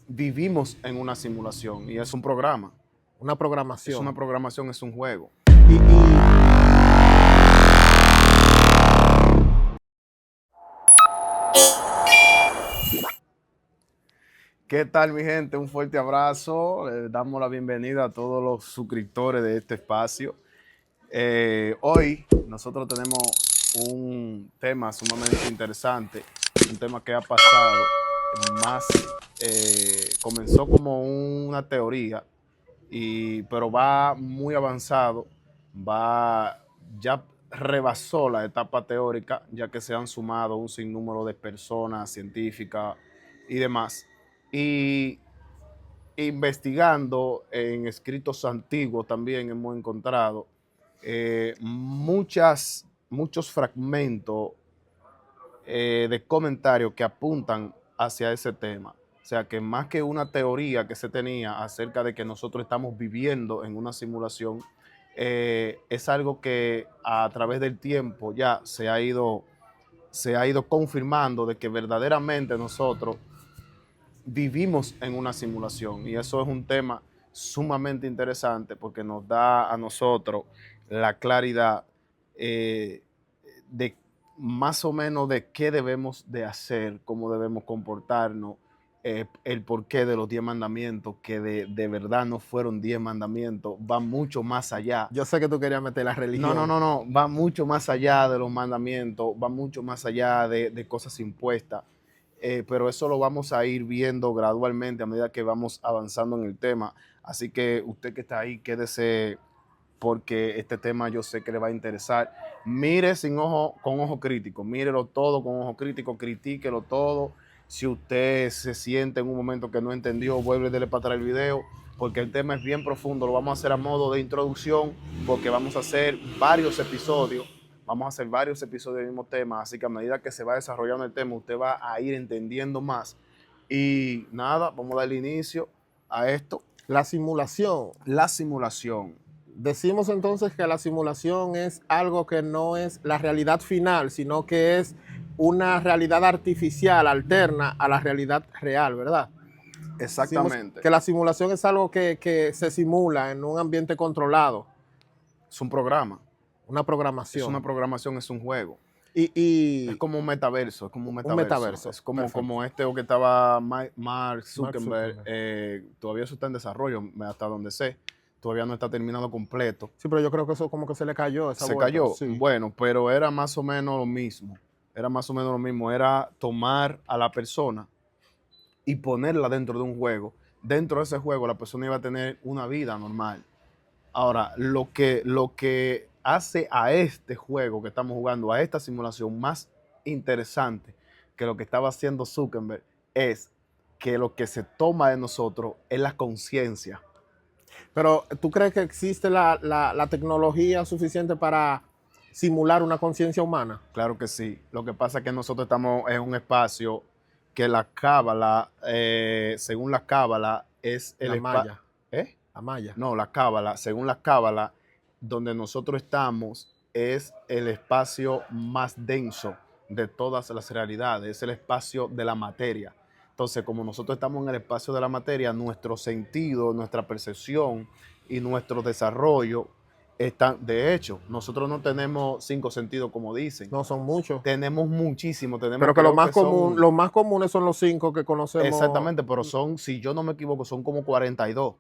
vivimos en una simulación y es un programa. Una Es programación. una programación, es un juego. Y ¿Qué tal, mi gente? Un fuerte abrazo. Le damos la bienvenida a todos los suscriptores de este espacio. Hoy nosotros tenemos un tema sumamente interesante, un tema que ha pasado más, comenzó como una teoría, pero va muy avanzado, ya rebasó la etapa teórica, ya que se han sumado un sinnúmero de personas científicas y demás. Y investigando en escritos antiguos también hemos encontrado muchos fragmentos de comentarios que apuntan hacia ese tema. O sea, que más que una teoría que se tenía acerca de que nosotros estamos viviendo en una simulación, es algo que a través del tiempo ya se ha ido confirmando de que verdaderamente nosotros vivimos en una simulación. Y eso es un tema sumamente interesante porque nos da a nosotros la claridad eh, de más o menos de qué debemos de hacer, cómo debemos comportarnos, el porqué de los 10 mandamientos, que de verdad no fueron 10 mandamientos, va mucho más allá. yo sé que tú querías meter la religión. No, va mucho más allá de los mandamientos, va mucho más allá de cosas impuestas, pero eso lo vamos a ir viendo gradualmente a medida que vamos avanzando en el tema. Así que usted que está ahí, quédese porque este tema yo sé que le va a interesar. Mire con ojo crítico, mírelo todo con ojo crítico, critíquelo todo. Si usted se siente en un momento que no entendió, vuelve a darle para atrás el video, porque el tema es bien profundo. Lo vamos a hacer a modo de introducción, porque vamos a hacer varios episodios. Vamos a hacer varios episodios del mismo tema, así que a medida que se va desarrollando el tema, usted va a ir entendiendo más. Y nada, vamos a darle inicio a esto. La simulación. La simulación. Decimos entonces que la simulación es algo que no es la realidad final, sino que es una realidad artificial alterna a la realidad real, ¿verdad? Decimos Exactamente. que la simulación es algo que se simula en un ambiente controlado, Es un programa. una Es programación. una programación, es un juego. Y Es como un metaverso, es como un metaverso. un metaverso. Es como, Perfecto. como este que estaba Mark Zuckerberg, Zuckerberg. todavía eso está en desarrollo, hasta donde sé. Todavía no está terminado completo. Sí, pero yo creo que eso como que se le cayó esa Se vuelta. cayó. Sí. Bueno, pero era más o menos lo mismo. Era más o menos lo mismo. Era tomar a la persona y ponerla dentro de un juego. Dentro de ese juego la persona iba a tener una vida normal. Ahora, lo que hace a este juego que estamos jugando, a esta simulación más interesante que lo que estaba haciendo Zuckerberg, es que lo que se toma de nosotros es la conciencia. Pero ¿tú crees que existe la tecnología suficiente para simular una conciencia humana? Claro que sí. Lo que pasa es que nosotros estamos en un espacio que la cábala, según la cábala, es el La espacio. malla. ¿Eh? La malla. No, la cábala, según la cábala, donde nosotros estamos es el espacio más denso de todas las realidades, es el espacio de la materia. Entonces, como nosotros estamos en el espacio de la materia, nuestro sentido, nuestra percepción y nuestro desarrollo están, de hecho, nosotros no tenemos 5 sentidos como dicen. No son muchos. Tenemos muchísimo, tenemos, Pero que lo creo más que son, común, los más comunes son los 5 que conocemos. exactamente, pero son, si yo no me equivoco, son como 42.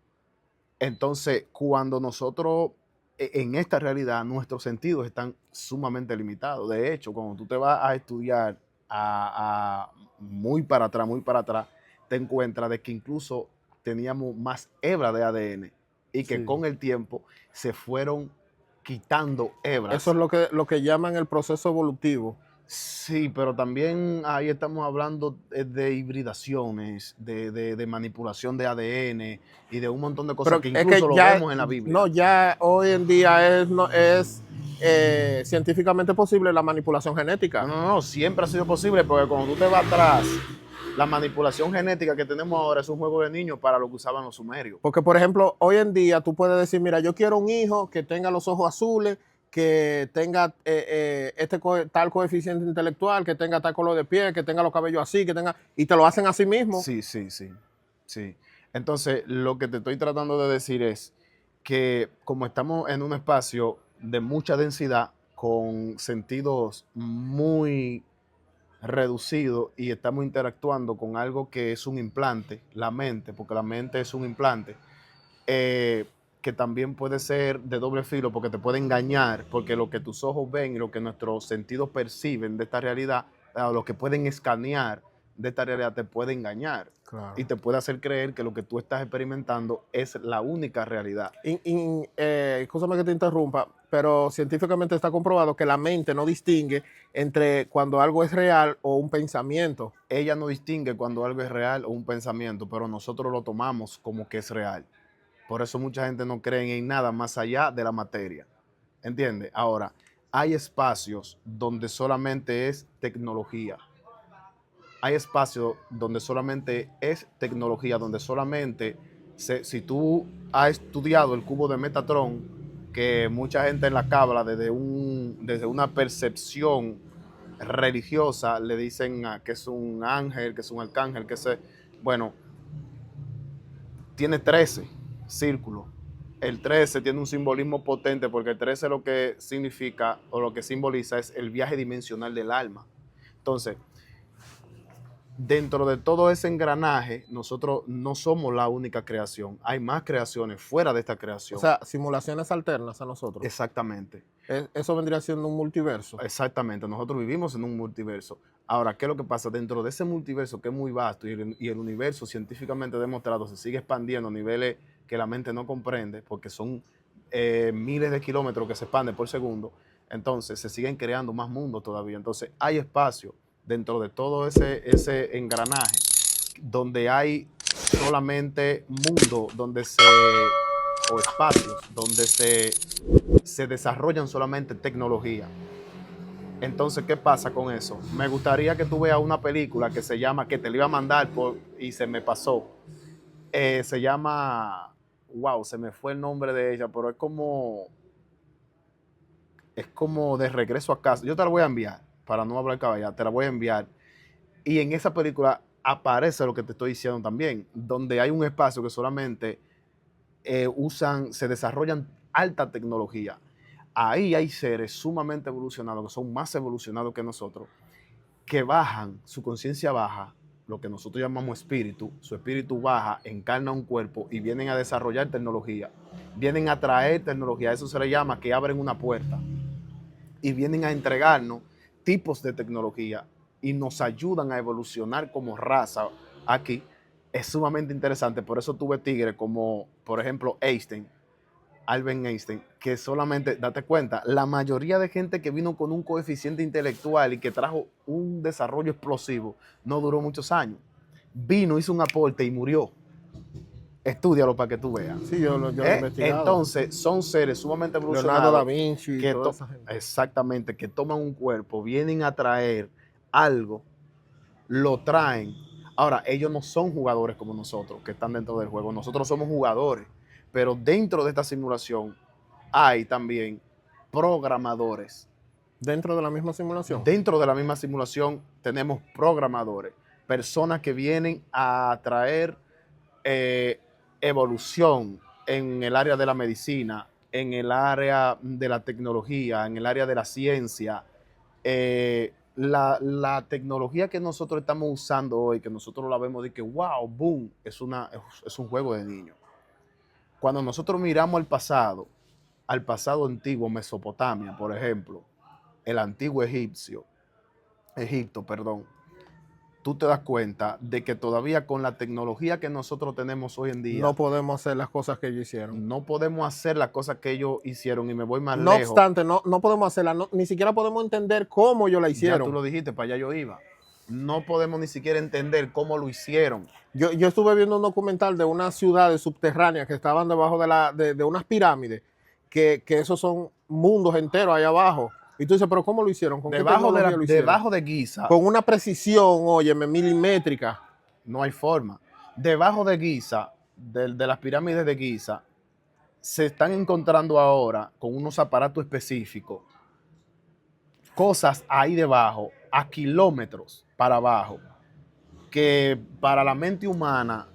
Entonces, cuando nosotros, en esta realidad, nuestros sentidos están sumamente limitados. De hecho, cuando tú te vas a estudiar muy para atrás, te encuentras de que incluso teníamos más hebras de ADN y que Sí. con el tiempo se fueron quitando hebras. Eso es lo que llaman el proceso evolutivo. Sí, pero también ahí estamos hablando de hibridaciones, de manipulación de ADN y de un montón de cosas Pero que es que incluso lo ya, vemos en la Biblia. no, ya hoy en día es científicamente posible la manipulación genética. No, siempre ha sido posible, porque cuando tú te vas atrás, la manipulación genética que tenemos ahora es un juego de niños para lo que usaban los sumerios. Porque, por ejemplo, hoy en día tú puedes decir, mira, yo quiero un hijo que tenga los ojos azules, que tenga tal coeficiente intelectual, que tenga tal color de piel, que tenga los cabellos así, que tenga, y te lo hacen así mismo. Sí, sí, sí. Sí. Entonces, lo que te estoy tratando de decir es que como estamos en un espacio de mucha densidad, con sentidos muy reducidos y estamos interactuando con algo que es un implante, la mente, porque la mente es un implante, eh, que también puede ser de doble filo porque te puede engañar, porque lo que tus ojos ven y lo que nuestros sentidos perciben de esta realidad, o lo que pueden escanear de esta realidad, te puede engañar y Claro. te puede hacer creer que lo que tú estás experimentando es la única realidad. Escúchame que te interrumpa, pero científicamente está comprobado que la mente no distingue entre cuando algo es real o un pensamiento. Ella no distingue cuando algo es real o un pensamiento, pero nosotros lo tomamos como que es real. Por eso mucha gente no cree en nada más allá de la materia. ¿Entiendes? Ahora, hay espacios donde solamente es tecnología. Hay espacios donde solamente es tecnología, donde solamente, si tú has estudiado el cubo de Metatron, que mucha gente en la cábala, desde una percepción religiosa, le dicen que es un ángel, que es un arcángel, bueno, tiene 13 círculos. El 13 tiene un simbolismo potente porque el 13 lo que significa o lo que simboliza es el viaje dimensional del alma. Entonces, dentro de todo ese engranaje, nosotros no somos la única creación. Hay más creaciones fuera de esta O creación. sea, simulaciones alternas a nosotros. Exactamente. Eso vendría siendo un multiverso. Exactamente. Nosotros vivimos en un multiverso. Ahora, ¿qué es lo que pasa? Dentro de ese multiverso que es muy vasto y el universo científicamente demostrado se sigue expandiendo a niveles que la mente no comprende, porque son miles de kilómetros que se expanden por segundo, entonces se siguen creando más mundos todavía. Entonces hay espacio dentro de todo ese engranaje donde hay solamente mundo, o espacios donde se desarrollan solamente tecnología. Entonces, ¿qué pasa con eso? Me gustaría que tú veas una película que se llama, que te la iba a mandar y se me pasó. Se llama, wow, se me fue el nombre de ella, pero es como de regreso a casa. Yo te la voy a enviar, para no hablar caballero, te la voy a enviar. Y en esa película aparece lo que te estoy diciendo también, donde hay un espacio que solamente se desarrollan alta tecnología. Ahí hay seres sumamente evolucionados, que son más evolucionados que nosotros, que bajan, su conciencia baja, lo que nosotros llamamos espíritu, su espíritu baja, encarna un cuerpo y vienen a desarrollar tecnología, vienen a traer tecnología, eso se le llama que abren una puerta y vienen a entregarnos tipos de tecnología y nos ayudan a evolucionar como raza aquí. Es sumamente interesante, por eso tuve tigres como, por ejemplo, Albert Einstein, que solamente, date cuenta, la mayoría de gente que vino con un coeficiente intelectual y que trajo un desarrollo explosivo, no duró muchos años. Vino, hizo un aporte y murió. Estúdialo para que tú veas. Sí, yo lo he investigado. Entonces, son seres sumamente Leonardo da evolucionados Vinci y que toda esa gente. exactamente, que toman un cuerpo, vienen a traer algo, lo traen. Ahora, ellos no son jugadores como nosotros, que están dentro del juego. Nosotros somos jugadores, pero dentro de esta simulación hay también programadores. Dentro de la misma simulación. Dentro de la misma simulación tenemos programadores, personas que vienen a traer eh, evolución en el área de la medicina, en el área de la tecnología, en el área de la ciencia. La tecnología que nosotros estamos usando hoy, que nosotros la vemos de que wow, boom, es un juego de niños. Cuando nosotros miramos al pasado antiguo, Mesopotamia, por ejemplo, el antiguo Egipto, perdón, tú te das cuenta de que todavía con la tecnología que nosotros tenemos hoy en día, No podemos hacer las cosas que ellos hicieron. no podemos hacer las cosas que ellos hicieron y me voy más No lejos. obstante, no podemos hacerla, ni siquiera podemos entender cómo ellos la Ya tú hicieron. lo dijiste, para allá yo iba. No podemos ni siquiera entender cómo lo hicieron. Yo estuve viendo un documental de unas ciudades subterráneas que estaban debajo de unas pirámides, que esos son mundos enteros allá abajo. Y tú dices, pero ¿cómo lo hicieron? ¿Con qué tecnología lo hicieron? Debajo de Giza Con una precisión, óyeme, milimétrica. no hay forma. Debajo de Giza, de las pirámides de Giza, se están encontrando ahora con unos aparatos específicos, cosas ahí debajo, a kilómetros para abajo, que para la mente humana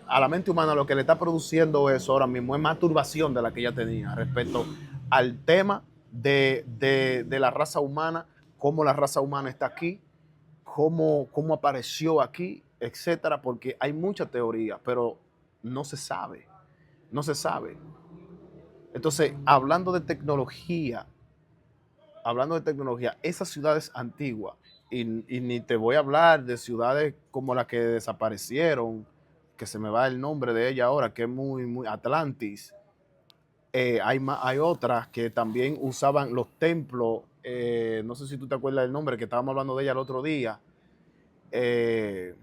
a la mente humana lo que le está produciendo eso ahora mismo es más turbación de la que ella tenía respecto al tema de la raza humana, cómo la raza humana está aquí, cómo apareció aquí, etcétera, porque hay mucha teoría, pero no se sabe, no se sabe. Entonces, hablando de tecnología, esas ciudades antiguas, y ni te voy a hablar de ciudades como las que desaparecieron, que se me va el nombre de ella ahora, que es muy Atlantis. Hay otras que también usaban los templos, no sé si tú te acuerdas del nombre, que estábamos hablando de ella el otro día. Eh,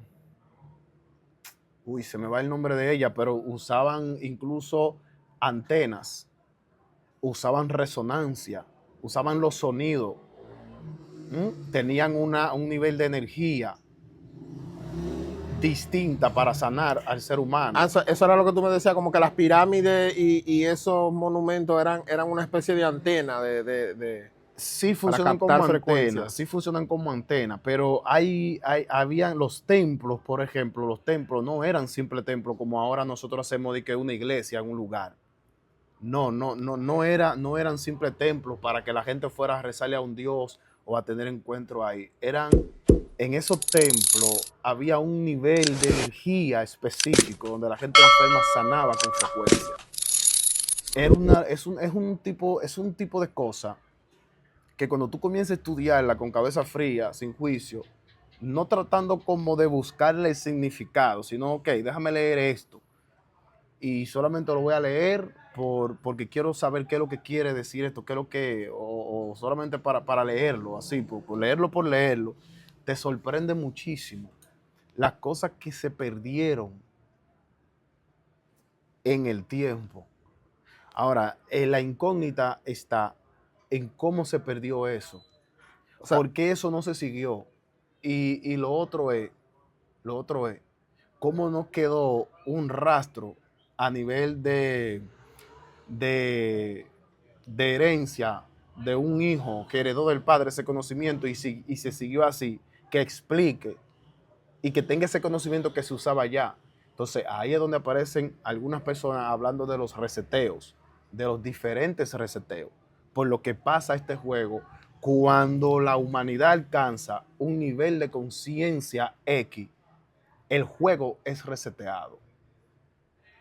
se me va el nombre de ella, pero usaban incluso antenas, usaban resonancia, usaban los sonidos, tenían un nivel de energía distinta para sanar al ser humano. Eso era lo que tú me decías, como que las pirámides y esos monumentos eran una especie de antena Sí para funcionan captar como antenas, frecuencias. sí funcionan como antenas, pero habían los templos, por ejemplo, los templos no eran simples templos como ahora nosotros hacemos de que una iglesia en un lugar. No eran simples templos para que la gente fuera a rezarle a un Dios o a tener encuentro ahí. En esos templos había un nivel de energía específico donde la gente enferma sanaba con frecuencia. Es un tipo de cosa que cuando tú comienzas a estudiarla con cabeza fría, sin juicio, no tratando como de buscarle el significado, sino, ok, déjame leer esto. Y solamente lo voy a leer porque quiero saber qué es lo que quiere decir esto, qué es lo que, o solamente para leerlo, así, por leerlo, te sorprende muchísimo las cosas que se perdieron en el tiempo. Ahora, la incógnita está en cómo se perdió eso, O sea, por qué eso no se siguió. Y lo otro es, cómo no quedó un rastro a nivel de, de herencia de un hijo que heredó del padre ese conocimiento y se siguió así, que explique y que tenga ese conocimiento que se usaba ya. Entonces ahí es donde aparecen algunas personas hablando de los reseteos, de los diferentes reseteos, por lo que pasa este juego cuando la humanidad alcanza un nivel de conciencia X, el juego es reseteado.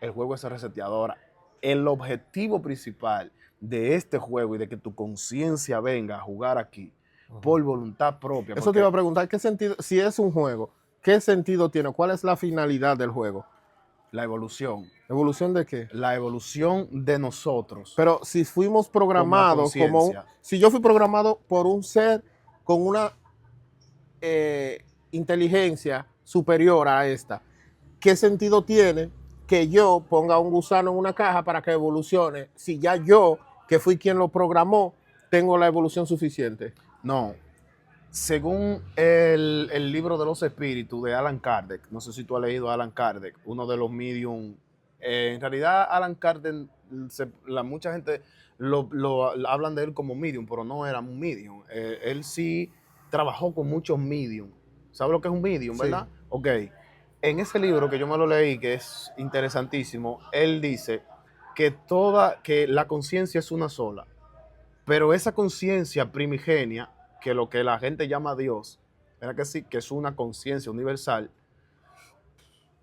El juego es reseteado. Ahora, el objetivo principal de este juego y de que tu conciencia venga a jugar aquí por voluntad propia, eso te iba porque a preguntar, ¿qué sentido, si es un juego, qué sentido tiene? ¿Cuál es la finalidad del juego? la evolución, ¿Evolución de qué? la evolución de nosotros Pero si fuimos como la programados conciencia. si yo fui programado por un ser con una inteligencia superior a esta, ¿qué sentido tiene que yo ponga un gusano en una caja para que evolucione si ya yo, que fui quien lo programó, tengo la evolución suficiente? No, según el libro de los espíritus de Alan Kardec, no sé si tú has leído a Alan Kardec, uno de los medium. En realidad, Alan Kardec, mucha gente hablan de él como medium, pero no era un medium. Él sí trabajó con muchos medium. ¿Sabes lo que es un medium, Sí. verdad? Ok. En ese libro que yo me lo leí, que es interesantísimo, él dice que la conciencia es una sola, pero esa conciencia primigenia, que lo que la gente llama Dios, ¿verdad que sí? Que es una conciencia universal,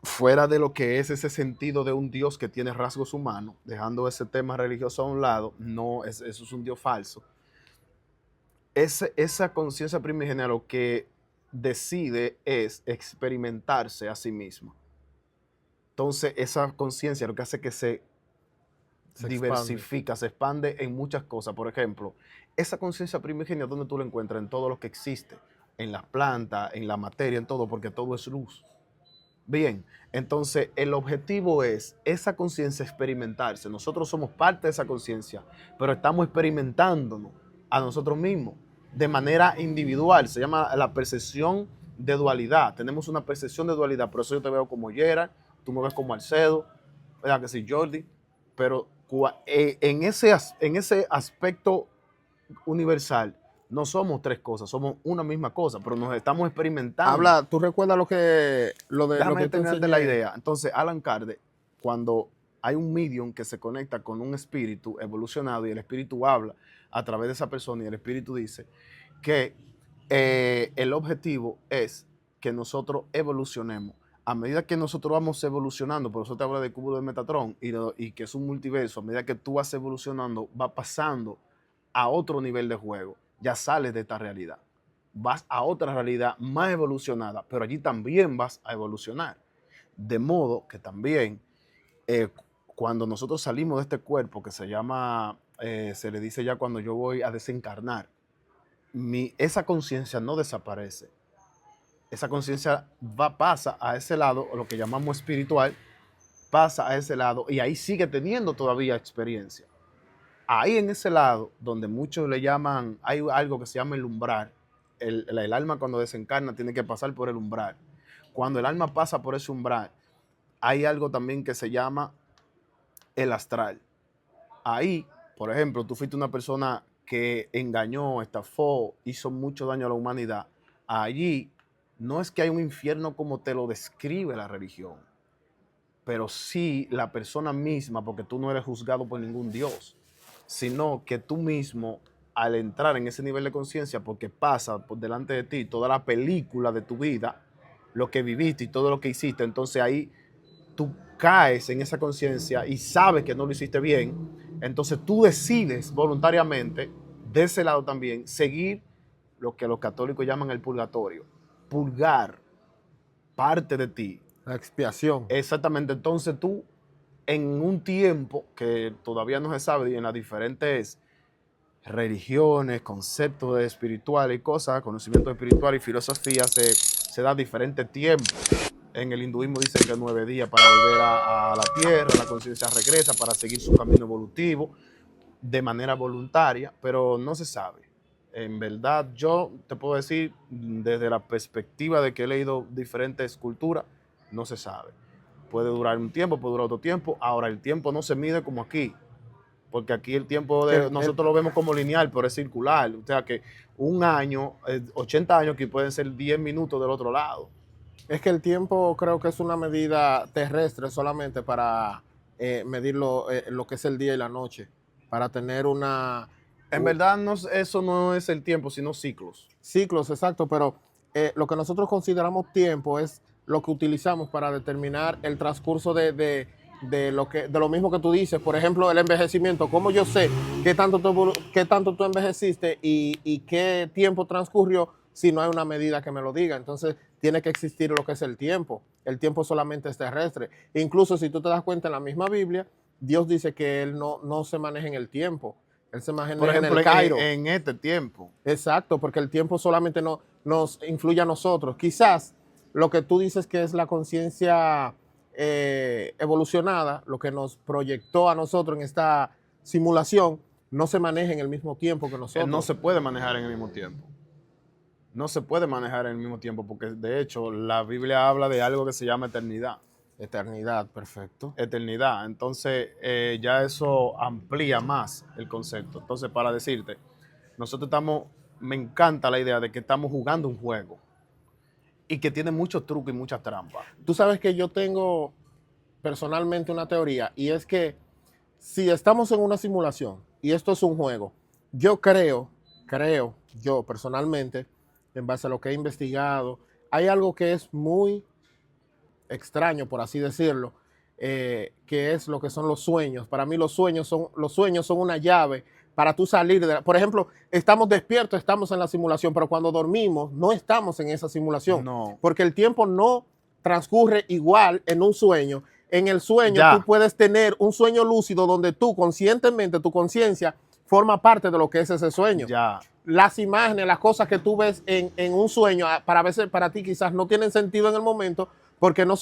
fuera de lo que es ese sentido de un Dios que tiene rasgos humanos, dejando ese tema religioso a un lado, no, eso es un Dios falso. Esa conciencia primigenia lo que decide es experimentarse a sí misma. Entonces, esa conciencia lo que hace que se Se expande. diversifica, se expande en muchas cosas. Por ejemplo, esa conciencia primigenia, ¿dónde tú la encuentras? En todo lo que existe, en las plantas, en la materia, en todo, porque todo es luz. Bien, entonces el objetivo es esa conciencia experimentarse. Nosotros somos parte de esa conciencia, pero estamos experimentándonos a nosotros mismos de manera individual. Se llama la percepción de dualidad. Tenemos una percepción de dualidad, por eso yo te veo como Gerard, tú me ves como Alcedo, ¿verdad que sí, Jordi? Pero en ese aspecto universal, No somos tres cosas, somos una misma cosa, pero nos estamos experimentando. ¿Tú recuerdas lo que Déjame te terminarte la enseñé? idea. Entonces, Alan Kardec, cuando hay un medium que se conecta con un espíritu evolucionado y el espíritu habla a través de esa persona y el espíritu dice que el objetivo es que nosotros evolucionemos. A medida que nosotros vamos evolucionando, por eso te habla del cubo de Metatron y que es un multiverso, a medida que tú vas evolucionando, va pasando a otro nivel de juego. Ya sales de esta realidad. Vas a otra realidad más evolucionada, pero allí también vas a evolucionar. De modo que también eh, cuando nosotros salimos de este cuerpo, que se llama, se le dice ya cuando yo voy a desencarnar, esa conciencia no desaparece. Esa conciencia pasa a ese lado, lo que llamamos espiritual, pasa a ese lado y ahí sigue teniendo todavía experiencia. Ahí en ese lado, donde muchos le llaman, hay algo que se llama el umbral. El alma cuando desencarna tiene que pasar por el umbral. Cuando el alma pasa por ese umbral, hay algo también que se llama el astral. Ahí, por ejemplo, tú fuiste una persona que engañó, estafó, hizo mucho daño a la humanidad. Allí no es que hay un infierno como te lo describe la religión, pero sí la persona misma, porque tú no eres juzgado por ningún Dios, sino que tú mismo, al entrar en ese nivel de conciencia, porque pasa por delante de ti toda la película de tu vida, lo que viviste y todo lo que hiciste, entonces ahí tú caes en esa conciencia y sabes que no lo hiciste bien, entonces tú decides voluntariamente, de ese lado también, seguir lo que los católicos llaman el purgatorio, purgar parte de ti. La expiación. Exactamente, entonces tú en un tiempo que todavía no se sabe y en las diferentes religiones, conceptos espirituales y cosas, conocimiento espiritual y filosofía se da diferentes tiempos. En el hinduismo dicen que 9 días para volver a la tierra, la conciencia regresa para seguir su camino evolutivo de manera voluntaria, pero no se sabe. En verdad, yo te puedo decir, desde la perspectiva de que he leído diferentes culturas, no se sabe. Puede durar un tiempo, puede durar otro tiempo. Ahora, el tiempo no se mide como aquí, porque aquí el tiempo nosotros lo vemos como lineal, pero es circular. O sea que un año, 80 años que pueden ser 10 minutos del otro lado. Es que el tiempo creo que es una medida terrestre solamente para medir lo que es el día y la noche, para tener En verdad no, eso no es el tiempo, sino ciclos. ciclos, exacto, pero lo que nosotros consideramos tiempo es lo que utilizamos para determinar el transcurso de lo mismo que tú dices. Por ejemplo, el envejecimiento. ¿Cómo yo sé qué tanto tú envejeciste y qué tiempo transcurrió si no hay una medida que me lo diga? Entonces, tiene que existir lo que es el tiempo. El tiempo solamente es terrestre. Incluso si tú te das cuenta en la misma Biblia, Dios dice que Él no se maneja en el tiempo. Él se maneja Por ejemplo, en el Cairo. en este tiempo. Exacto, porque el tiempo solamente nos influye a nosotros. Quizás lo que tú dices que es la conciencia evolucionada, lo que nos proyectó a nosotros en esta simulación, no se maneja en el mismo tiempo que nosotros. No se puede manejar en el mismo tiempo. No se puede manejar en el mismo tiempo porque de hecho la Biblia habla de algo que se llama eternidad. Eternidad, perfecto. Eternidad. Entonces ya eso amplía más el concepto. Entonces para decirte, nosotros me encanta la idea de que estamos jugando un juego y que tiene muchos trucos y muchas trampas. Tú sabes que yo tengo personalmente una teoría y es que si estamos en una simulación y esto es un juego, yo creo yo personalmente, en base a lo que he investigado, hay algo que es muy extraño, por así decirlo, que es lo que son los sueños. Para mí los sueños son una llave para tú salir de por ejemplo, estamos despiertos, estamos en la simulación, pero cuando dormimos no estamos en esa simulación. No. Porque el tiempo no transcurre igual en un sueño. En el sueño tú puedes tener un sueño lúcido donde tú conscientemente, tu conciencia forma parte de lo que es ese sueño. Ya. Las imágenes, las cosas que tú ves en un sueño, para ti quizás no tienen sentido en el momento porque no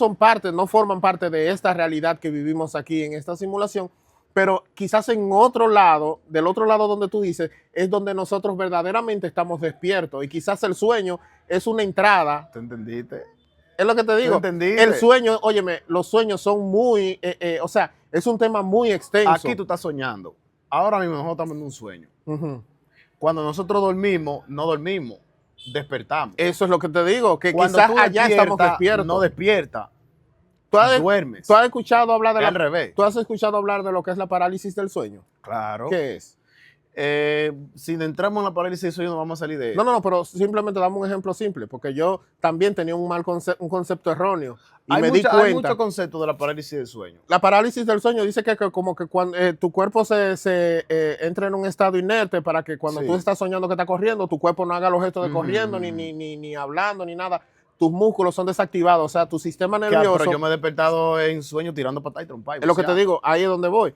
forman parte de esta realidad que vivimos aquí en esta simulación, pero quizás en otro lado, del otro lado donde tú dices, es donde nosotros verdaderamente estamos despiertos y quizás el sueño es una entrada. ¿Te entendiste? Es lo que te digo. El sueño, óyeme, los sueños son muy, o sea, es un tema muy extenso. Aquí tú estás soñando. Ahora mismo nosotros estamos en un sueño. Cuando nosotros dormimos, no dormimos, despertamos. Eso es lo que te digo, que Cuando quizás tú allá estamos despiertas, despiertos. no despiertas, ¿Tú has duermes. escuchado hablar al revés. ¿Tú has escuchado hablar de lo que es la parálisis del sueño? Claro. ¿Qué es? Si entramos en la parálisis del sueño, no vamos a salir de No, pero simplemente damos un ejemplo simple, porque yo también tenía un concepto erróneo y me di cuenta. Hay muchos conceptos de la parálisis del sueño. La parálisis del sueño dice que como que cuando tu cuerpo se entra en un estado inerte para que cuando tú estás soñando que estás corriendo, tu cuerpo no haga los gestos de corriendo, ni hablando, ni nada. Tus músculos son desactivados, o sea, tu sistema nervioso. Pero yo me he despertado en sueño tirando patada y trompa. Es lo que te digo, ahí es donde voy.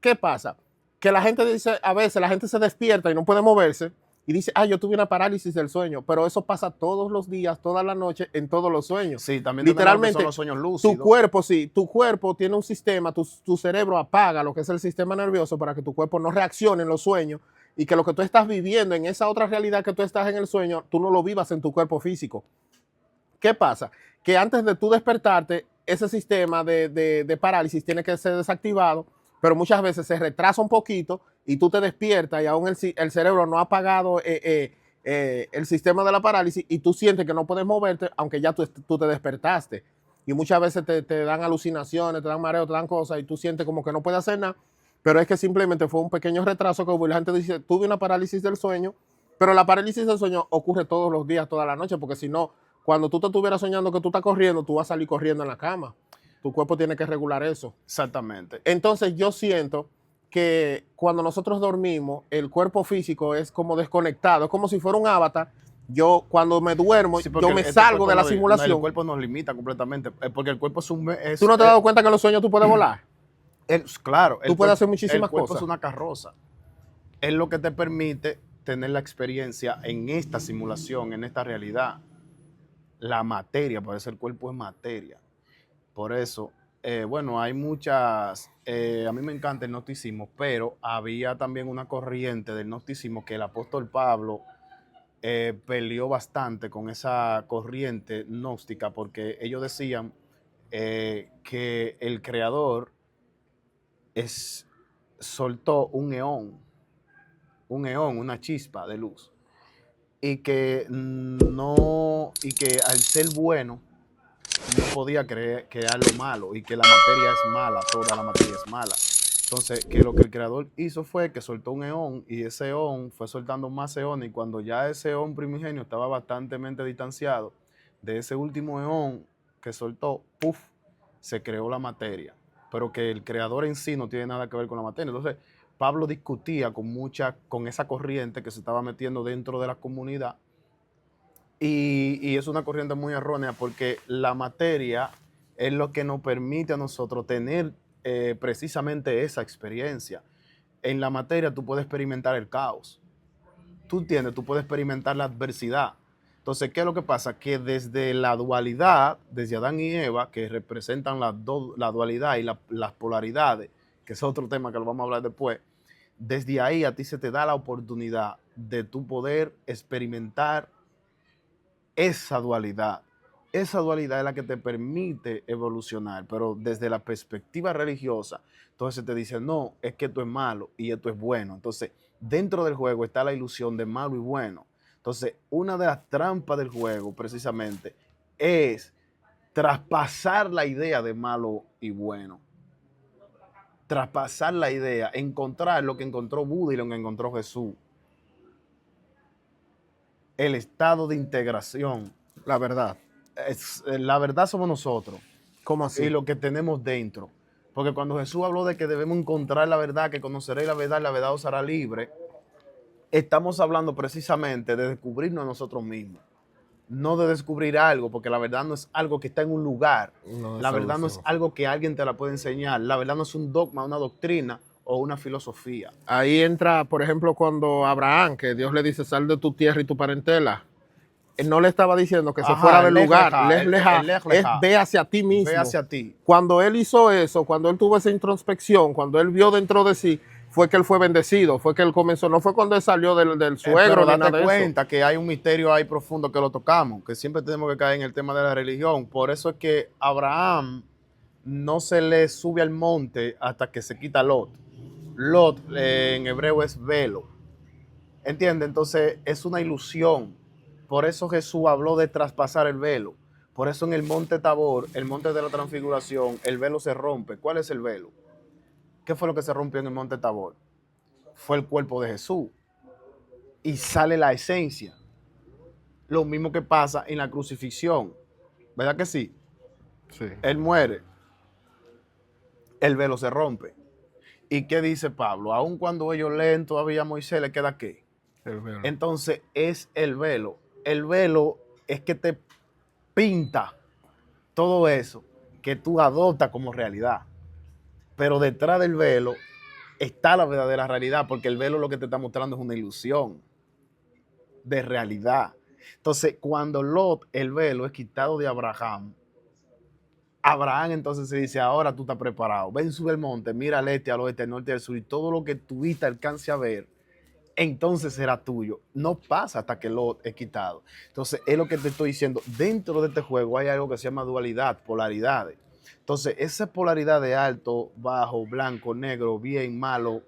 ¿Qué pasa? Que la gente dice, a veces la gente se despierta y no puede moverse y dice, yo tuve una parálisis del sueño, pero eso pasa todos los días, toda la noche, en todos los sueños. Sí, también literalmente son los sueños lúcidos. Tu cuerpo tiene un sistema, tu cerebro apaga lo que es el sistema nervioso para que tu cuerpo no reaccione en los sueños y que lo que tú estás viviendo en esa otra realidad que tú estás en el sueño, tú no lo vivas en tu cuerpo físico. ¿Qué pasa? Que antes de tú despertarte, ese sistema de parálisis tiene que ser desactivado, pero muchas veces se retrasa un poquito y tú te despiertas y aún el cerebro no ha apagado el sistema de la parálisis y tú sientes que no puedes moverte, aunque ya tú te despertaste. Y muchas veces te dan alucinaciones, te dan mareos, te dan cosas y tú sientes como que no puedes hacer nada, pero es que simplemente fue un pequeño retraso que hubo y la gente dice, tuve una parálisis del sueño, pero la parálisis del sueño ocurre todos los días, toda la noche, porque si no, cuando tú te estuvieras soñando que tú estás corriendo, tú vas a salir corriendo en la cama. Tu cuerpo tiene que regular eso. Exactamente. Entonces yo siento que cuando nosotros dormimos, el cuerpo físico es como desconectado, es como si fuera un avatar. Yo cuando me duermo, yo me salgo de la simulación. El cuerpo nos limita completamente, porque el cuerpo es un... ¿Tú no te has dado cuenta que en los sueños tú puedes volar? Claro. Tú puedes hacer muchísimas cosas. El cuerpo es una carroza. Es lo que te permite tener la experiencia en esta simulación, en esta realidad. La materia, por eso el cuerpo es materia. Por eso, hay muchas, a mí me encanta el gnosticismo, pero había también una corriente del gnosticismo que el apóstol Pablo peleó bastante con esa corriente gnóstica, porque ellos decían que el creador soltó un eón, una chispa de luz, y que al ser bueno, no podía crear lo malo y que la materia es mala, toda la materia es mala. Entonces, que lo que el creador hizo fue que soltó un eón y ese eón fue soltando más eones y cuando ya ese eón primigenio estaba bastante distanciado de ese último eón que soltó, se creó la materia. Pero que el creador en sí no tiene nada que ver con la materia. Entonces, Pablo discutía con esa corriente que se estaba metiendo dentro de la comunidad. Y es una corriente muy errónea porque la materia es lo que nos permite a nosotros tener precisamente esa experiencia. En la materia tú puedes experimentar el caos. Tú entiendes, tú puedes experimentar la adversidad. Entonces, ¿qué es lo que pasa? Que desde la dualidad, desde Adán y Eva, que representan la dualidad y las polaridades, que es otro tema que lo vamos a hablar después, desde ahí a ti se te da la oportunidad de tú poder experimentar esa dualidad. Esa dualidad es la que te permite evolucionar, pero desde la perspectiva religiosa, entonces te dicen, no, es que esto es malo y esto es bueno. Entonces, dentro del juego está la ilusión de malo y bueno. Entonces, una de las trampas del juego, precisamente, es traspasar la idea de malo y bueno. Traspasar la idea, encontrar lo que encontró Buda y lo que encontró Jesús. El estado de integración. La verdad. La verdad somos nosotros. ¿Cómo así? Y lo que tenemos dentro. Porque cuando Jesús habló de que debemos encontrar la verdad, que conoceréis la verdad os hará libre, estamos hablando precisamente de descubrirnos a nosotros mismos. No de descubrir algo, porque la verdad no es algo que está en un lugar. La verdad no es algo que alguien te la puede enseñar. La verdad no es un dogma, una doctrina o una filosofía. Ahí entra, por ejemplo, cuando Abraham, que Dios le dice, sal de tu tierra y tu parentela, él no le estaba diciendo que se fuera del lugar. Es ve hacia ti mismo. Ve hacia ti. Cuando él hizo eso, cuando él tuvo esa introspección, cuando él vio dentro de sí, fue que él fue bendecido, fue que él comenzó, no fue cuando él salió del suegro. Pero date cuenta que hay un misterio ahí profundo que lo tocamos, que siempre tenemos que caer en el tema de la religión. Por eso es que Abraham no se le sube al monte hasta que se quita Lot. Lot en hebreo es velo. ¿Entiendes? Entonces es una ilusión. Por eso Jesús habló de traspasar el velo. Por eso en el monte Tabor, el monte de la transfiguración, el velo se rompe. ¿Cuál es el velo? ¿Qué fue lo que se rompió en el monte Tabor? Fue el cuerpo de Jesús. Y sale la esencia. Lo mismo que pasa en la crucifixión. ¿Verdad que sí? Sí. Él muere. El velo se rompe. ¿Y qué dice Pablo? Aun cuando ellos leen todavía a Moisés, ¿le queda qué? El velo. Entonces es el velo. El velo es que te pinta todo eso que tú adoptas como realidad. Pero detrás del velo está la verdadera realidad, porque el velo lo que te está mostrando es una ilusión de realidad. Entonces, cuando Lot, el velo, es quitado de Abraham, Abraham entonces se dice, ahora tú estás preparado. Ven, sube el monte, mira al este, al oeste, al norte, al sur, y todo lo que tu vista alcance a ver, entonces será tuyo. No pasa hasta que Lot es quitado. Entonces, es lo que te estoy diciendo. Dentro de este juego hay algo que se llama dualidad, polaridades. Entonces, esa polaridad de alto, bajo, blanco, negro, bien, malo,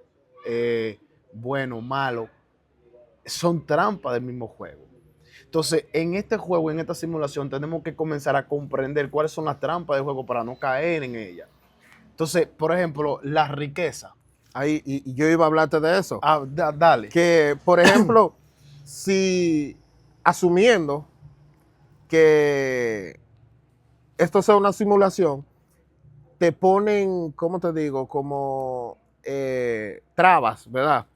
bueno, malo, son trampas del mismo juego. Entonces, en este juego, en esta simulación, tenemos que comenzar a comprender cuáles son las trampas del juego para no caer en ellas. Entonces, por ejemplo, la riqueza. Ahí, y yo iba a hablarte de eso. Dale. Que, por ejemplo, si asumiendo que esto sea una simulación, te ponen, ¿cómo te digo? Como trabas, ¿verdad?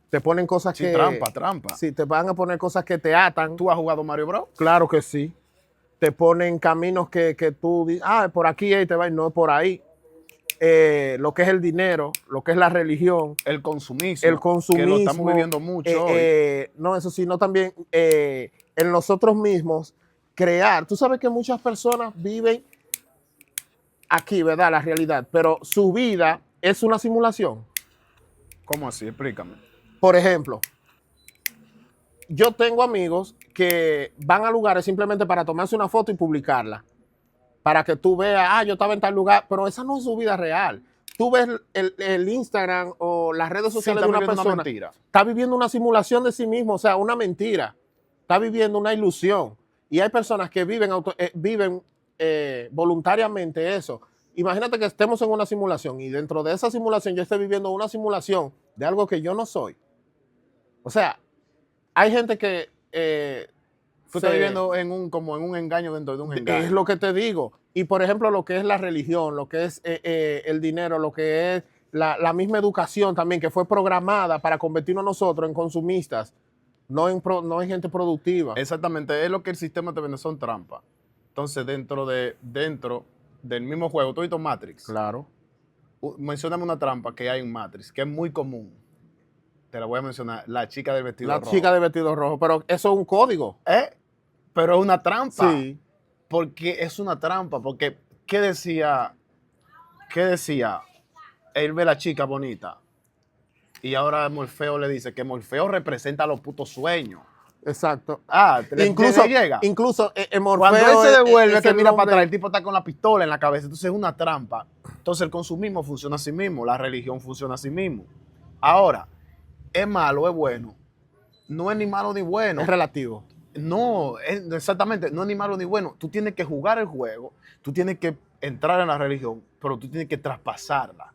Te ponen cosas Sí, que... trampa. Sí, te van a poner cosas que te atan. ¿Tú has jugado Mario Bros? Claro que sí. Te ponen caminos que tú dices, por aquí ahí te va y no por ahí. Lo que es el dinero, lo que es la religión. El consumismo. El consumismo. Que lo estamos viviendo mucho hoy. No, eso sí, no también en nosotros mismos crear. Tú sabes que muchas personas viven aquí, ¿verdad? La realidad, pero su vida es una simulación. ¿Cómo así? Explícame. Por ejemplo, yo tengo amigos que van a lugares simplemente para tomarse una foto y publicarla. Para que tú veas, yo estaba en tal lugar, pero esa no es su vida real. Tú ves el Instagram o las redes sociales de una persona. Una mentira. Está viviendo una simulación de sí mismo, o sea, una mentira. Está viviendo una ilusión. Y hay personas que viven, voluntariamente eso. Imagínate que estemos en una simulación y dentro de esa simulación yo esté viviendo una simulación de algo que yo no soy. O sea, hay gente que... Tú estás viviendo como en un engaño dentro de un engaño. Es lo que te digo. Y por ejemplo, lo que es la religión, lo que es el dinero, lo que es la misma educación también, que fue programada para convertirnos nosotros en consumistas, no en gente productiva. Exactamente, es lo que el sistema te vende, son trampas. Entonces, dentro del mismo juego, tú has visto Matrix. Claro. Mencióname una trampa que hay en Matrix, que es muy común. Te la voy a mencionar, la chica del vestido rojo. La chica del vestido rojo, pero eso es un código. Pero es una trampa. Sí. Porque es una trampa, porque ¿qué decía? Él ve a la chica bonita y ahora Morfeo le dice que Morfeo representa los putos sueños. Exacto. Incluso Morfeo, cuando él se devuelve, que mira nombre... para atrás, el tipo está con la pistola en la cabeza. Entonces es una trampa. Entonces el consumismo funciona a sí mismo, la religión funciona a sí mismo. Ahora, ¿es malo, es bueno? No es ni malo ni bueno. Es relativo. No, exactamente, no es ni malo ni bueno. Tú tienes que jugar el juego, tú tienes que entrar en la religión, pero tú tienes que traspasarla.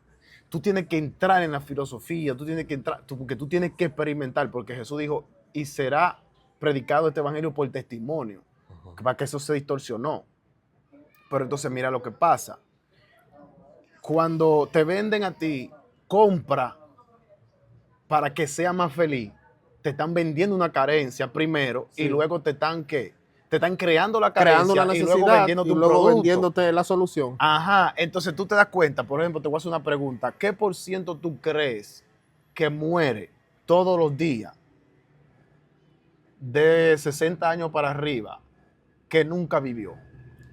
Tú tienes que entrar en la filosofía, tú tienes que entrar, porque tú tienes que experimentar, porque Jesús dijo, y será predicado este evangelio por testimonio, para que eso se distorsionó. Pero entonces mira lo que pasa. Cuando te venden a ti, compra para que sea más feliz, te están vendiendo una carencia primero, sí, y luego te están creando la carencia, creando la necesidad, y luego vendiéndote un producto. Vendiéndote la solución. Ajá, entonces tú te das cuenta, por ejemplo, te voy a hacer una pregunta, ¿qué por ciento tú crees que muere todos los días de 60 años para arriba que nunca vivió?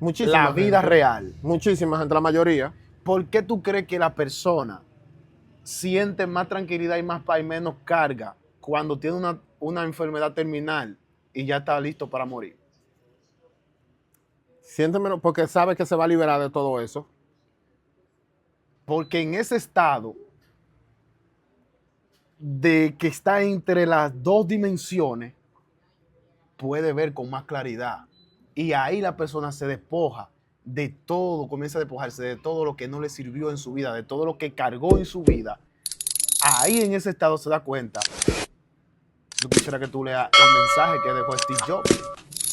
Muchísima la vida gente, real. Muchísima gente, la mayoría. ¿Por qué tú crees que la persona siente más tranquilidad y más paz y menos carga cuando tiene una enfermedad terminal y ya está listo para morir? Siente menos porque sabe que se va a liberar de todo eso. Porque en ese estado de que está entre las dos dimensiones, puede ver con más claridad. Y ahí la persona se despoja de todo, comienza a despojarse de todo lo que no le sirvió en su vida, de todo lo que cargó en su vida. Ahí en ese estado se da cuenta. Yo quisiera que tú leas el mensaje que dejó Steve Jobs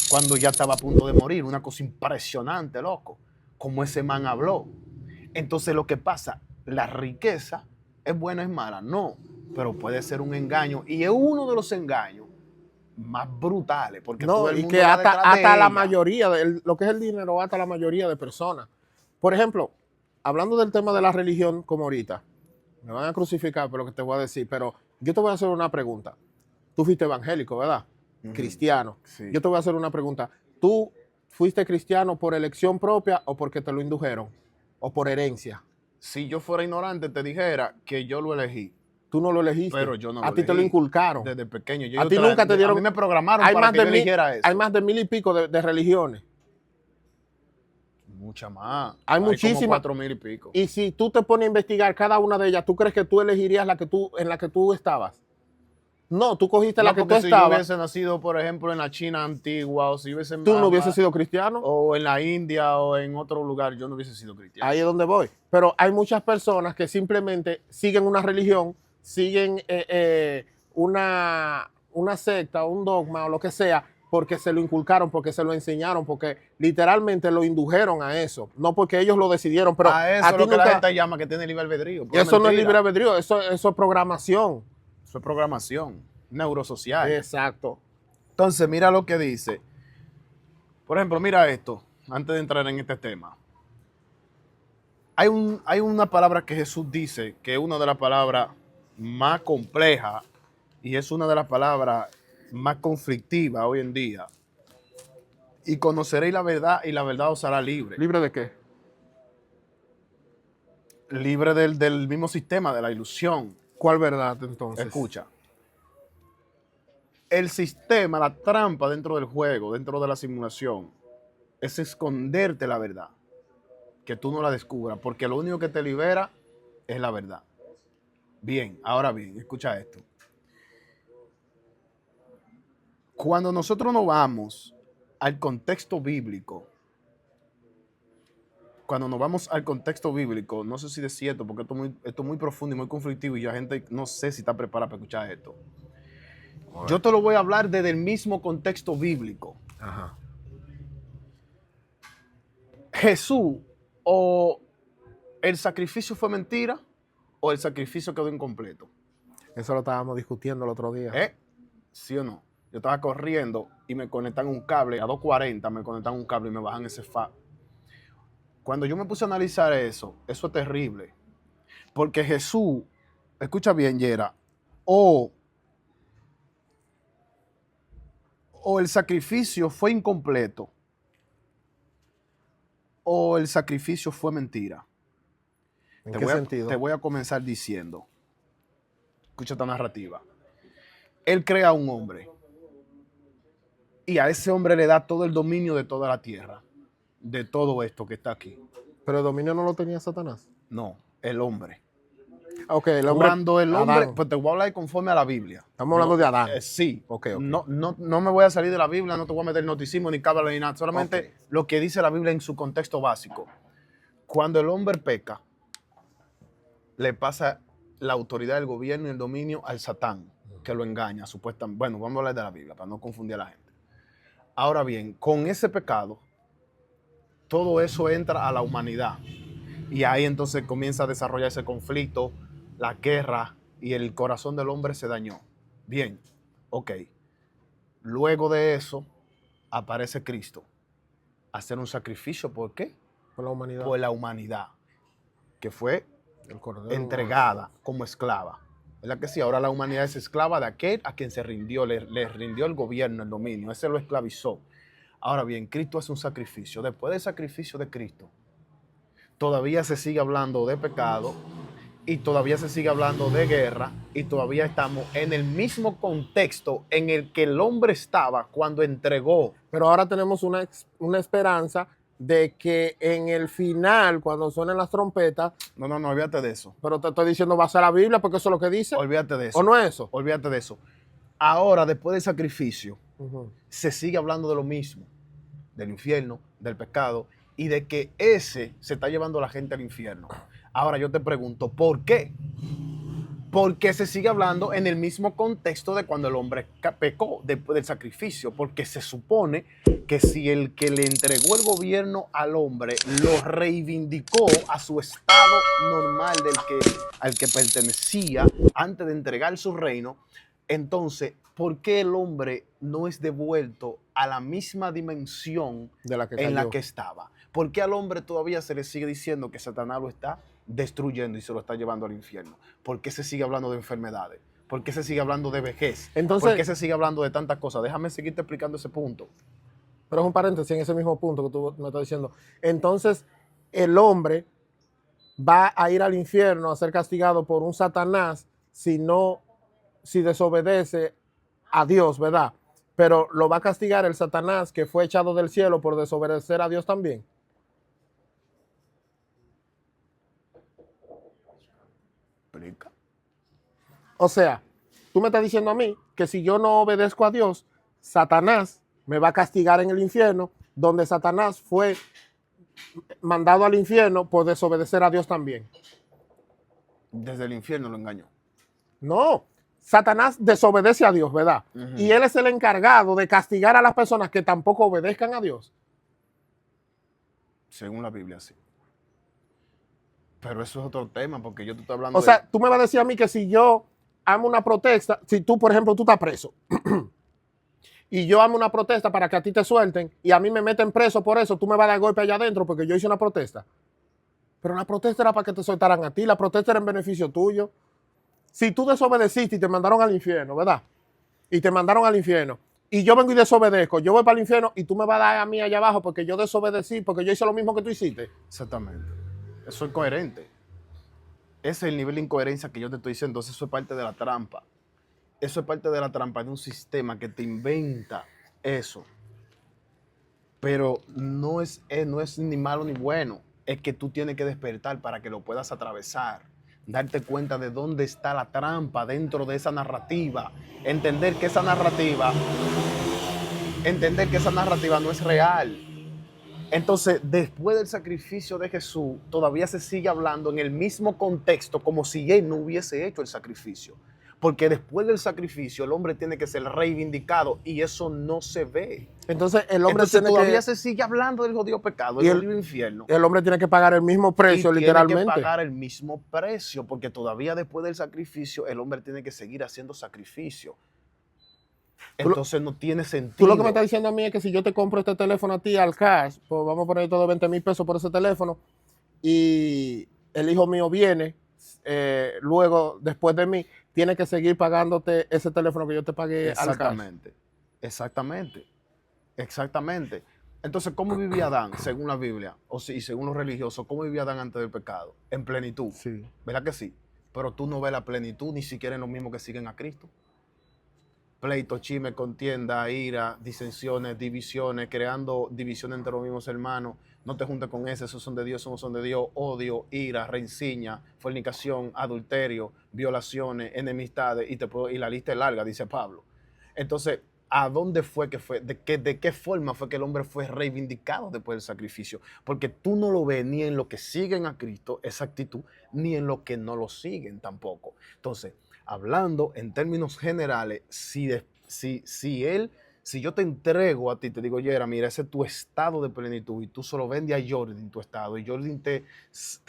cuando ya estaba a punto de morir. Una cosa impresionante, loco. Como ese man habló. Entonces lo que pasa, la riqueza es buena, es mala, no, pero puede ser un engaño y es uno de los engaños más brutales porque todo No, el y mundo que va detrás de hasta la ella. mayoría, lo que es el dinero, hasta la mayoría de personas. Por ejemplo, hablando del tema de la religión, como ahorita, me van a crucificar por lo que te voy a decir, pero yo te voy a hacer una pregunta. Tú fuiste evangélico, ¿verdad? Cristiano. Sí. Yo te voy a hacer una pregunta. ¿Tú fuiste cristiano por elección propia o porque te lo indujeron? ¿O por herencia? Si yo fuera ignorante te dijera que yo lo elegí, Tú no lo elegiste. pero yo no A lo ti te lo elegí. inculcaron. Desde pequeño. A ti nunca te dieron. A mí me programaron Hay para más que yo de eligiera eso. Hay más de 1000 y pico de religiones. Mucha más. Hay muchísimas. Como 4000 y pico. Y si tú te pones a investigar cada una de ellas, ¿tú crees que tú elegirías en la que tú estabas? No, tú cogiste la que tú si yo estabas. hubiese nacido, por ejemplo, en la China antigua, o si hubiese Tú no hubieses sido cristiano. o en la India o en otro lugar, yo no hubiese sido cristiano. Ahí es donde voy. Pero hay muchas personas que simplemente siguen una religión, siguen una secta, un dogma o lo que sea, porque se lo inculcaron, porque se lo enseñaron, porque literalmente lo indujeron a eso. No porque ellos lo decidieron, pero a eso a es ti lo que nunca, la gente llama que tiene libre albedrío. eso no es libre albedrío, eso es programación. Eso es programación neurosocial. Exacto. Entonces, mira lo que dice. Por ejemplo, mira esto, antes de entrar en este tema. Hay una palabra que Jesús dice, que es una de las palabras más complejas y es una de las palabras más conflictivas hoy en día. Y conoceréis la verdad y la verdad os hará libre. ¿Libre de qué? Libre del mismo sistema, de la ilusión. ¿Cuál verdad entonces? Escucha. El sistema, la trampa dentro del juego, dentro de la simulación, es esconderte la verdad. Que tú no la descubras, porque lo único que te libera es la verdad. Bien, ahora bien, escucha esto. Cuando nosotros nos vamos al contexto bíblico, no sé si es cierto, porque esto es muy profundo y muy conflictivo y la gente no sé si está preparada para escuchar esto. Yo te lo voy a hablar desde el mismo contexto bíblico. Ajá. Jesús, o el sacrificio fue mentira, o el sacrificio quedó incompleto. Eso lo estábamos discutiendo el otro día. ¿Sí o no? Yo estaba corriendo y me conectan un cable, a 240 me conectan un cable y me bajan ese fa. Cuando yo me puse a analizar eso es terrible. Porque Jesús, escucha bien, Yera, o el sacrificio fue incompleto, o el sacrificio fue mentira. ¿En qué sentido? Te voy a comenzar diciendo, escucha esta narrativa. Él crea a un hombre y a ese hombre le da todo el dominio de toda la tierra, de todo esto que está aquí. ¿Pero el dominio no lo tenía Satanás? No, el hombre. Ok, el hombre. Cuando el hombre, Adán. pues te voy a hablar conforme a la Biblia. Estamos hablando de Adán. Sí. Okay. No me voy a salir de la Biblia, no te voy a meter noticismo ni cábala ni nada, solamente lo que dice la Biblia en su contexto básico. Cuando el hombre peca, le pasa la autoridad del gobierno y el dominio al Satán, que lo engaña, supuestamente. Bueno, vamos a hablar de la Biblia para no confundir a la gente. Ahora bien, con ese pecado, todo eso entra a la humanidad. Y ahí entonces comienza a desarrollarse conflicto, la guerra, y el corazón del hombre se dañó. Bien, ok. Luego de eso, aparece Cristo a hacer un sacrificio. ¿Por qué? Por la humanidad. Por la humanidad, que fue el cordero entregada como esclava. ¿Verdad que sí? Ahora la humanidad es esclava de aquel a quien se rindió, le rindió el gobierno, el dominio, ese lo esclavizó. Ahora bien, Cristo hace un sacrificio. Después del sacrificio de Cristo, todavía se sigue hablando de pecado y todavía se sigue hablando de guerra y todavía estamos en el mismo contexto en el que el hombre estaba cuando entregó. Pero ahora tenemos una esperanza de que en el final, cuando suenen las trompetas, No, olvídate de eso. pero te estoy diciendo, vas a la Biblia porque eso es lo que dice. Olvídate de eso. ¿O no es eso? Olvídate de eso. Ahora, después del sacrificio, Uh-huh. se sigue hablando de lo mismo, del infierno, del pecado, y de que ese se está llevando a la gente al infierno. Ahora yo te pregunto, ¿por qué? Porque se sigue hablando en el mismo contexto de cuando el hombre pecó después del sacrificio, porque se supone que si el que le entregó el gobierno al hombre lo reivindicó a su estado normal al que pertenecía antes de entregar su reino, entonces, ¿por qué el hombre no es devuelto a la misma dimensión De la que en la cayó. que estaba? ¿Por qué al hombre todavía se le sigue diciendo que Satanás lo está destruyendo y se lo está llevando al infierno? ¿Por qué se sigue hablando de enfermedades? ¿Por qué se sigue hablando de vejez? Entonces, ¿Por qué se sigue hablando de tantas cosas? Déjame seguirte explicando ese punto. pero es un paréntesis en ese mismo punto que tú me estás diciendo. Entonces, el hombre va a ir al infierno a ser castigado por un Satanás si desobedece a Dios, ¿verdad? Pero lo va a castigar el Satanás que fue echado del cielo por desobedecer a Dios también. Explica. O sea, tú me estás diciendo a mí que si yo no obedezco a Dios, Satanás me va a castigar en el infierno, donde Satanás fue mandado al infierno por desobedecer a Dios también. Desde el infierno lo engañó. No, Satanás desobedece a Dios, ¿verdad? Uh-huh. Y él es el encargado de castigar a las personas que tampoco obedezcan a Dios. Según la Biblia, sí. Pero eso es otro tema, porque yo te estoy hablando O sea, tú me vas a decir a mí que si yo amo una protesta, si tú, por ejemplo, tú estás preso, y yo amo una protesta para que a ti te suelten, y a mí me meten preso por eso, tú me vas a dar golpe allá adentro porque yo hice una protesta. Pero la protesta era para que te soltaran a ti, la protesta era en beneficio tuyo. Si tú desobedeciste y te mandaron al infierno, ¿verdad? Y te mandaron al infierno, y yo vengo y desobedezco, yo voy para el infierno y tú me vas a dar a mí allá abajo porque yo desobedecí, porque yo hice lo mismo que tú hiciste. Exactamente. Eso es coherente. Ese es el nivel de incoherencia que yo te estoy diciendo. Entonces eso es parte de la trampa. Eso es parte de la trampa de un sistema que te inventa eso. Pero no es ni malo ni bueno. Es que tú tienes que despertar para que lo puedas atravesar. Darte cuenta de dónde está la trampa dentro de esa narrativa. Entender que esa narrativa no es real. Entonces, después del sacrificio de Jesús, todavía se sigue hablando en el mismo contexto como si él no hubiese hecho el sacrificio. Porque después del sacrificio, el hombre tiene que ser reivindicado y eso no se ve. Entonces, el hombre todavía se sigue hablando del jodido pecado, del jodido infierno. El hombre tiene que pagar el mismo precio, literalmente. Tiene que pagar el mismo precio, porque todavía después del sacrificio, el hombre tiene que seguir haciendo sacrificio. Entonces no tiene sentido. Tú lo que me estás diciendo a mí es que si yo te compro este teléfono a ti al cash, pues vamos a poner todo 20,000 pesos por ese teléfono y el hijo mío viene luego, después de mí, tiene que seguir pagándote ese teléfono que yo te pagué al cash. Exactamente. Entonces, ¿cómo vivía Adán, según la Biblia, y según los religiosos, cómo vivía Adán antes del pecado? En plenitud. Sí. ¿Verdad que sí? Pero tú no ves la plenitud ni siquiera en los mismos que siguen a Cristo. Pleito, chisme, contienda, ira, disensiones, divisiones, creando divisiones entre los mismos hermanos. No te juntes con ese, esos son de Dios, esos no son de Dios. Odio, ira, rencilla, fornicación, adulterio, violaciones, enemistades, y la lista es larga, dice Pablo. Entonces, ¿a dónde fue que fue? ¿De qué forma fue que el hombre fue reivindicado después del sacrificio? Porque tú no lo ves ni en los que siguen a Cristo, esa actitud, ni en los que no lo siguen tampoco. Entonces, hablando en términos generales, si yo te entrego a ti, te digo, Yera, mira, ese es tu estado de plenitud y tú solo vendes a Jordan tu estado y Jordan te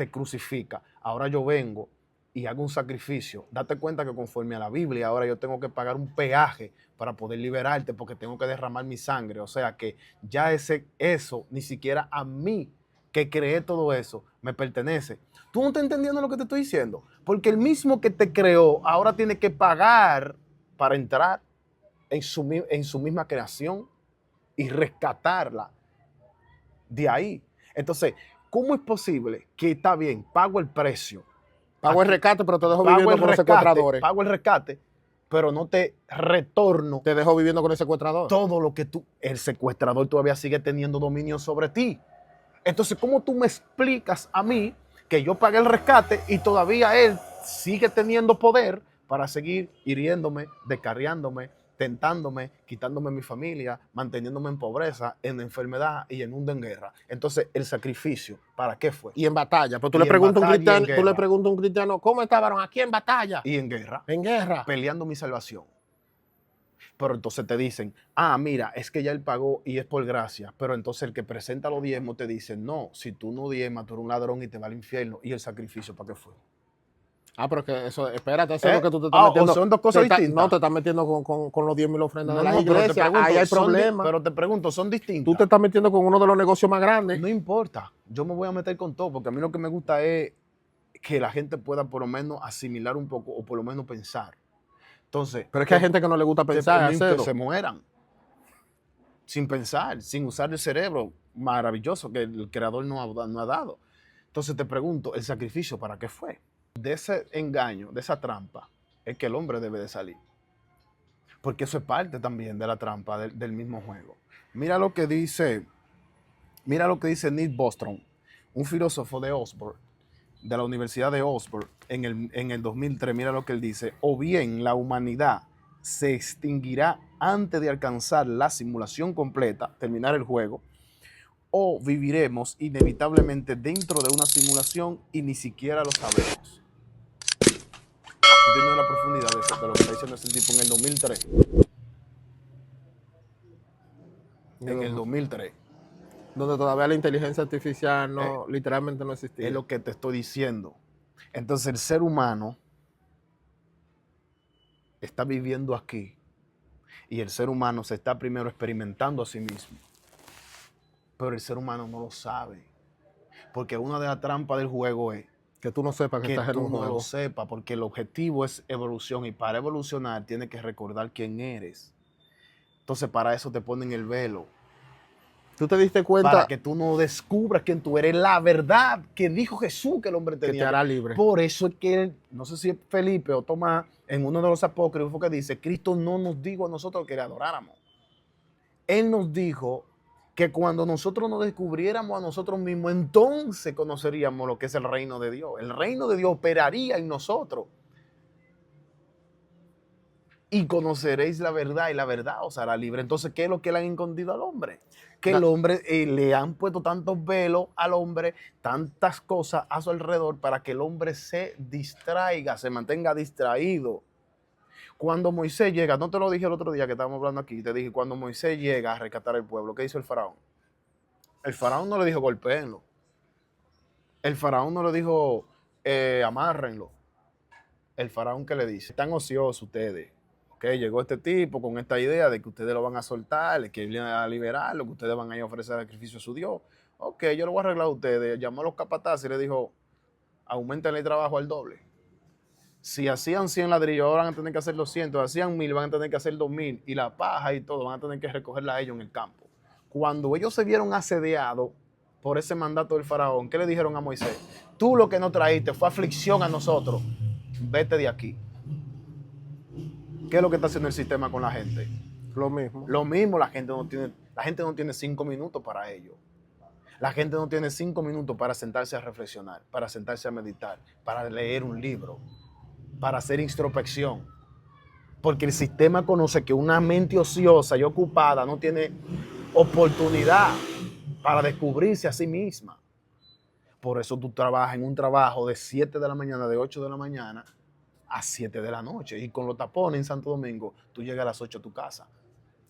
crucifica, ahora yo vengo y hago un sacrificio, date cuenta que conforme a la Biblia, ahora yo tengo que pagar un peaje para poder liberarte porque tengo que derramar mi sangre, o sea que ya eso ni siquiera a mí que creé todo eso me pertenece. ¿Tú no estás entendiendo lo que te estoy diciendo? Porque el mismo que te creó ahora tiene que pagar para entrar en su misma creación y rescatarla de ahí. Entonces, ¿cómo es posible que está bien, pago el precio? Pago el rescate, pero te dejo viviendo con los secuestradores. Pago el rescate, pero no te retorno. Te dejo viviendo con el secuestrador. Todo lo que el secuestrador todavía sigue teniendo dominio sobre ti. Entonces, ¿cómo tú me explicas a mí que yo pagué el rescate y todavía él sigue teniendo poder para seguir hiriéndome, descarriándome, tentándome, quitándome mi familia, manteniéndome en pobreza, en enfermedad y en en guerra? Entonces, el sacrificio, ¿para qué fue? Y en batalla. Pues tú Y le en preguntas a un batalla y en cristiano, tú le guerra. preguntas a un cristiano, ¿cómo estaban aquí en batalla? Y en guerra, En guerra. peleando mi salvación. Pero entonces te dicen, ah, mira, es que ya él pagó y es por gracia. Pero entonces el que presenta los diezmos te dice, no, si tú no diezmas, tú eres un ladrón y te va al infierno. ¿Y el sacrificio para qué fue? Ah, pero que eso, espérate, eso es lo que tú te estás Ah, metiendo. o son dos cosas distintas. No, te estás metiendo con los 10,000 ofrendas No, de la no, pero te iglesia. pregunto, Ahí hay son problemas. pero te pregunto, ¿son distintas? Tú te estás metiendo con uno de los negocios más grandes. No importa, yo me voy a meter con todo, porque a mí lo que me gusta es que la gente pueda por lo menos asimilar un poco o por lo menos pensar. Entonces, Pero es que hay gente que no le gusta pensar, que se mueran sin pensar, sin usar el cerebro maravilloso que el creador no ha dado. Entonces te pregunto, ¿el sacrificio para qué fue? De ese engaño, de esa trampa, es que el hombre debe de salir. Porque eso es parte también de la trampa del mismo juego. Mira lo que dice Nick Bostrom, un filósofo de Oxford, de la Universidad de Oxford, en el 2003. Mira lo que él dice: o bien la humanidad se extinguirá antes de alcanzar la simulación completa, terminar el juego, o viviremos inevitablemente dentro de una simulación y ni siquiera lo sabemos. ¿Tú entiendes la profundidad de lo que está diciendo ese tipo en el 2003? En el 2003. Donde todavía la inteligencia artificial literalmente no existía. Es lo que te estoy diciendo. Entonces el ser humano está viviendo aquí y el ser humano se está primero experimentando a sí mismo. Pero el ser humano no lo sabe. Porque una de las trampas del juego es que tú no sepas que estás en un juego. No lo sepas, porque el objetivo es evolución y para evolucionar tienes que recordar quién eres. Entonces para eso te ponen el velo. ¿Tú te diste cuenta? Para que tú no descubras quién tú eres, la verdad que dijo Jesús que el hombre tenía. Que te hará libre. Por eso es que él, no sé si es Felipe o Tomás, en uno de los apócrifos que dice, Cristo no nos dijo a nosotros que le adoráramos. Él nos dijo que cuando nosotros nos descubriéramos a nosotros mismos, entonces conoceríamos lo que es el reino de Dios. El reino de Dios operaría en nosotros. Y conoceréis la verdad y la verdad os hará libre. Entonces, ¿qué es lo que le han escondido al hombre? Que el hombre le han puesto tantos velos al hombre, tantas cosas a su alrededor para que el hombre se distraiga, se mantenga distraído. Cuando Moisés llega, no te lo dije el otro día que estábamos hablando aquí, te dije, cuando Moisés llega a rescatar al pueblo, ¿qué hizo el faraón? El faraón no le dijo golpéenlo. El faraón no le dijo amárrenlo. El faraón, ¿qué le dice? Están ociosos ustedes. Okay, llegó este tipo con esta idea de que ustedes lo van a soltar, que vienen a liberarlo, que ustedes van a ir a ofrecer sacrificio a su Dios. Ok, yo lo voy a arreglar a ustedes. Llamó a los capataces y le dijo, aumenten el trabajo al doble. Si hacían 100 ladrillos, ahora van a tener que hacer 200. Hacían 1000, van a tener que hacer 2000. Y la paja y todo, van a tener que recogerla a ellos en el campo. Cuando ellos se vieron asediados por ese mandato del faraón, ¿qué le dijeron a Moisés? Tú lo que nos traíste fue aflicción a nosotros. Vete de aquí. ¿Qué es lo que está haciendo el sistema con la gente? Lo mismo. Lo mismo, la gente no tiene 5 minutos para ello. La gente no tiene 5 minutos para sentarse a reflexionar, para sentarse a meditar, para leer un libro, para hacer introspección. Porque el sistema conoce que una mente ociosa y ocupada no tiene oportunidad para descubrirse a sí misma. Por eso tú trabajas en un trabajo de 7 de la mañana, de 8 de la mañana, a 7 de la noche. Y con los tapones en Santo Domingo, tú llegas a las 8 a tu casa.